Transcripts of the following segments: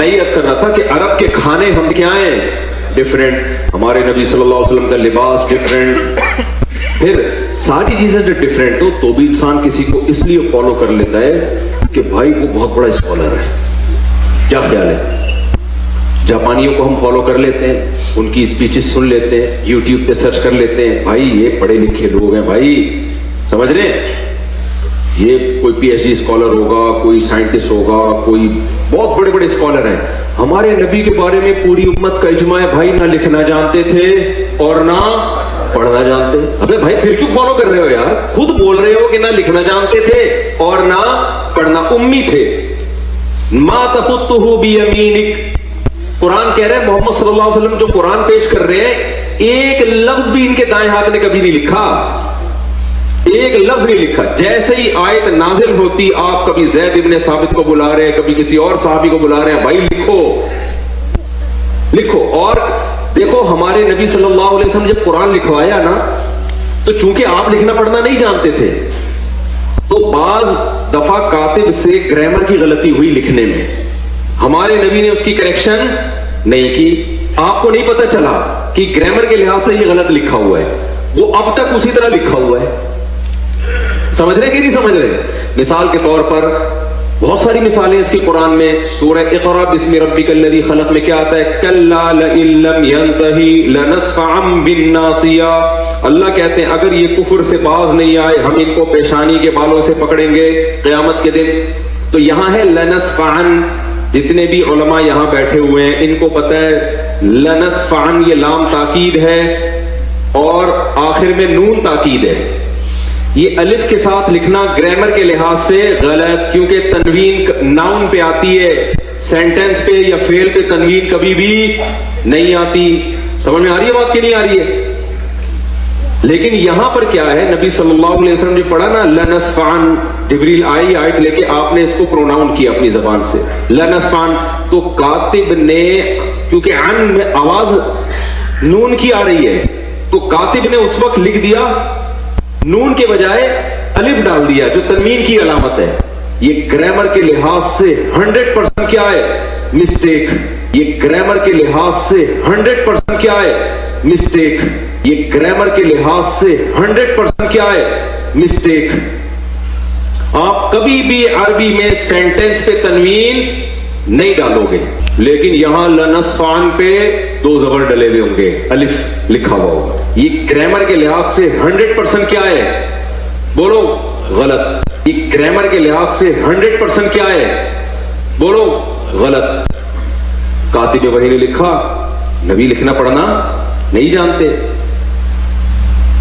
میں یہ عرض کر رہا تھا کہ عرب کے کھانے ہم کیا ہیں ڈفرینٹ, ہمارے نبی صلی اللہ علیہ وسلم کا لباس ڈفرینٹ, پھر ساری چیزیں جو ڈفرینٹ ہو تو بھی انسان کسی کو اس لیے فالو کر لیتا ہے کہ بھائی وہ بہت بڑا اسکالر ہے. کیا خیال ہے؟ جاپانیوں کو ہم فالو کر لیتے ہیں, ان کی اسپیچز سن لیتے ہیں, یوٹیوب پہ سرچ کر لیتے ہیں, بھائی یہ پڑھے لکھے لوگ ہیں, بھائی سمجھ رہے ہیں, یہ کوئی پی ایچ ڈی اسکالر ہوگا, کوئی سائنٹسٹ ہوگا, کوئی بہت بڑے بڑے اسکالر ہیں. ہمارے نبی کے بارے میں پوری امت کا اجماع ہے بھائی نہ لکھنا جانتے تھے اور نہ پڑھنا جانتے. ابے بھائی پھر کیوں فالو کر رہے ہو یار؟ خود بول رہے ہو کہ نہ لکھنا جانتے تھے اور نہ پڑھنا, امی تھے. ما تخطہ بیمینک, قرآن کہہ رہے ہیں محمد صلی اللہ علیہ وسلم جو قرآن پیش کر رہے ہیں ایک لفظ بھی ان کے دائیں ہاتھ نے کبھی نہیں لکھا, ایک لفظ نہیں لکھا. جیسے ہی آیت نازل ہوتی آپ کبھی زید ابن ثابت کو بلا رہے ہیں, کبھی کسی اور صحابی کو بلا رہے ہیں, بھائی لکھو لکھو. اور دیکھو ہمارے نبی صلی اللہ علیہ وسلم جب قرآن لکھوایا نا تو چونکہ آپ لکھنا پڑھنا نہیں جانتے تھے تو بعض دفعہ کاتب سے گرامر کی غلطی ہوئی لکھنے میں, ہمارے نبی نے اس کی کریکشن نہیں کی. آپ کو نہیں پتا چلا کہ گرامر کے لحاظ سے یہ غلط لکھا ہوا ہے, وہ اب تک اسی طرح لکھا ہوا ہے. سمجھ رہے کہ نہیں سمجھ رہے؟ مثال کے طور پر بہت ساری مثالیں اس کی قرآن میں. سورہ اقرا بسم ربک الذی خلق میں کیا آتا ہے؟ کلا لئن لم ینتہی لنصفعا بالناصیہ. اللہ کہتے ہیں اگر یہ کفر سے باز نہیں آئے ہم ان کو پیشانی کے بالوں سے پکڑیں گے قیامت کے دن. تو یہاں ہے لنصفعا, جتنے بھی علماء یہاں بیٹھے ہوئے ہیں ان کو پتہ ہے لنصفعا یہ لام تاکید ہے اور آخر میں نون تاکید ہے. یہ الف کے ساتھ لکھنا گرامر کے لحاظ سے غلط, کیونکہ تنوین ناؤن پہ آتی ہے, سینٹنس پہ یا فعل پہ تنوین کبھی بھی نہیں آتی. سمجھ میں آ رہی ہے بات کہ نہیں آ رہی ہے؟ لیکن یہاں پر کیا ہے, نبی صلی اللہ علیہ وسلم نے پڑھا نا لنصفعن, جبریل آئی آیت لے کے آپ نے اس کو پروناؤن کیا اپنی زبان سے لنصفعن, تو کاتب نے کیونکہ عن میں آواز نون کی آ رہی ہے تو کاتب نے اس وقت لکھ دیا نون کے بجائے الف ڈال دیا جو تنوین کی علامت ہے. یہ گرامر کے لحاظ سے 100% کیا ہے؟ مسٹیک. یہ گرامر کے لحاظ سے 100% کیا ہے؟ مسٹیک. یہ گرامر کے لحاظ سے 100% کیا ہے؟ مسٹیک. آپ کبھی بھی عربی میں سینٹنس پہ تنوین نہیں ڈالو گے, لیکن یہاں لنصفعن پہ دو زبر ڈلے ہوئے ہوں گے, الف لکھا ہوا ہوگا. یہ گرامر کے لحاظ سے 100% کیا ہے؟ بولو غلط. یہ گرامر کے لحاظ سے 100% کیا ہے؟ بولو غلط. کاتب وحی نے لکھا, نبی لکھنا پڑھنا نہیں جانتے.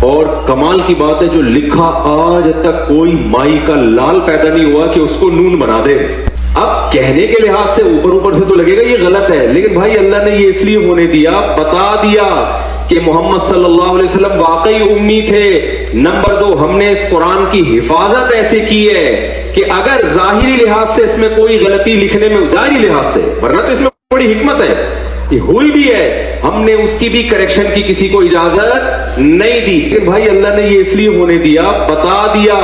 اور کمال کی بات ہے جو لکھا آج تک کوئی مائی کا لال پیدا نہیں ہوا کہ اس کو نون بنا دے. اب کہنے کے لحاظ سے اوپر سے تو لگے گا یہ غلط ہے, لیکن بھائی اللہ نے یہ اس لیے ہونے دیا, بتا دیا کہ محمد صلی اللہ علیہ وسلم واقعی امی تھے. نمبر 2, ہم نے اس قرآن کی حفاظت ایسے کی ہے کہ اگر ظاہری لحاظ سے اس میں کوئی غلطی لکھنے میں, ظاہری لحاظ سے, ورنہ تو اس میں بڑی حکمت ہے, یہ ہوئی بھی ہے, ہم نے اس کی بھی کریکشن کی کسی کو اجازت نہیں دی. کہ بھائی اللہ نے یہ اس لیے ہونے دیا, بتا دیا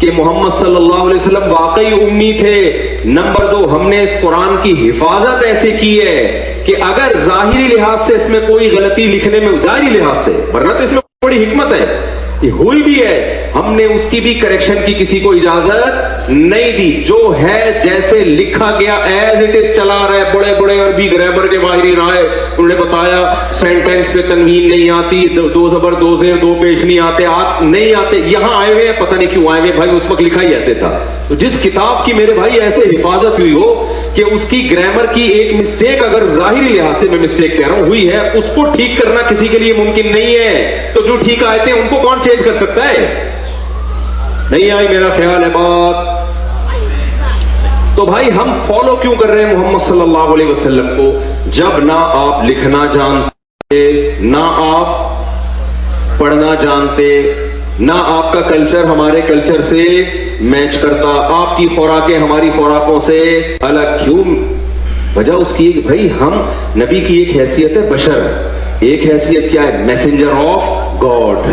کہ محمد صلی اللہ علیہ وسلم واقعی امی تھے. نمبر 2, ہم نے اس قرآن کی حفاظت ایسے کی ہے کہ اگر ظاہری لحاظ سے اس میں کوئی غلطی لکھنے میں, ظاہری لحاظ سے, ورنہ تو اس میں بڑی حکمت ہے, یہ ہوئی بھی ہے, ہم نے اس کی بھی کریکشن کی کسی کو اجازت نہیں دی. جو ہے جیسے لکھا گیا ایز اٹ از چلا رہا ہے. بڑے بڑے عربی گرامر کے ماہرین آئے, انہوں نے بتایا سینٹینس پہ تنوین نہیں آتی, دو زبر دو زیر دو پیش نہیں آتے, نہیں آتے. یہاں آئے ہوئے ہیں, پتہ نہیں کیوں آئے ہوئے بھائی, اس وقت لکھا ہی ایسے تھا. تو جس کتاب کی میرے بھائی ایسے حفاظت ہوئی ہو کہ اس کی گرامر کی ایک مسٹیک, اگر ظاہری لحاظ سے میں مسٹیک کہہ رہا ہوں ہوئی ہے, اس کو ٹھیک کرنا کسی کے لیے ممکن نہیں ہے. تو جو ٹھیک آئے تھے ان کو کون چینج کر سکتا ہے؟ نہیں آئی میرا خیال ہے بات. تو بھائی ہم فالو کیوں کر رہے ہیں محمد صلی اللہ علیہ وسلم کو, جب نہ آپ لکھنا جانتے, نہ آپ پڑھنا جانتے, نہ آپ کا کلچر ہمارے کلچر سے میچ کرتا, آپ کی خوراکیں ہماری خوراکوں سے الگ. کیوں؟ وجہ اس کی بھائی ہم, نبی کی ایک حیثیت ہے بشر, ایک حیثیت کیا ہے؟ Messenger of God.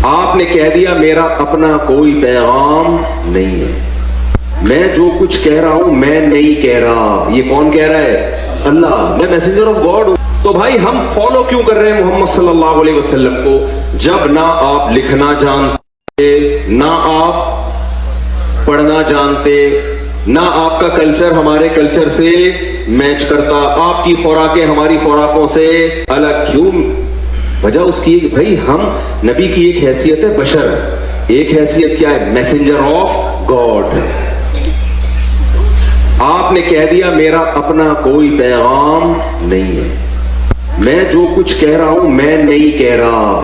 آپ نے کہہ دیا میرا اپنا کوئی پیغام نہیں ہے, میں جو کچھ کہہ رہا ہوں میں نہیں کہہ رہا. یہ کون کہہ رہا ہے؟ اللہ. میں میسنجر آف گاڈ ہوں. تو بھائی ہم فالو کیوں کر رہے ہیں محمد صلی اللہ علیہ وسلم کو، جب نہ آپ لکھنا جانتے، نہ آپ پڑھنا جانتے، نہ آپ کا کلچر ہمارے کلچر سے میچ کرتا، آپ کی خوراکیں ہماری خوراکوں سے الگ. کیوں؟ وجہ اس کی بھائی ہم نبی کی ایک حیثیت ہے بشر، ایک حیثیت کیا ہے؟ Messenger of God. آپ نے کہہ دیا میرا اپنا کوئی پیغام نہیں ہے، میں جو کچھ کہہ رہا ہوں میں نہیں کہہ رہا.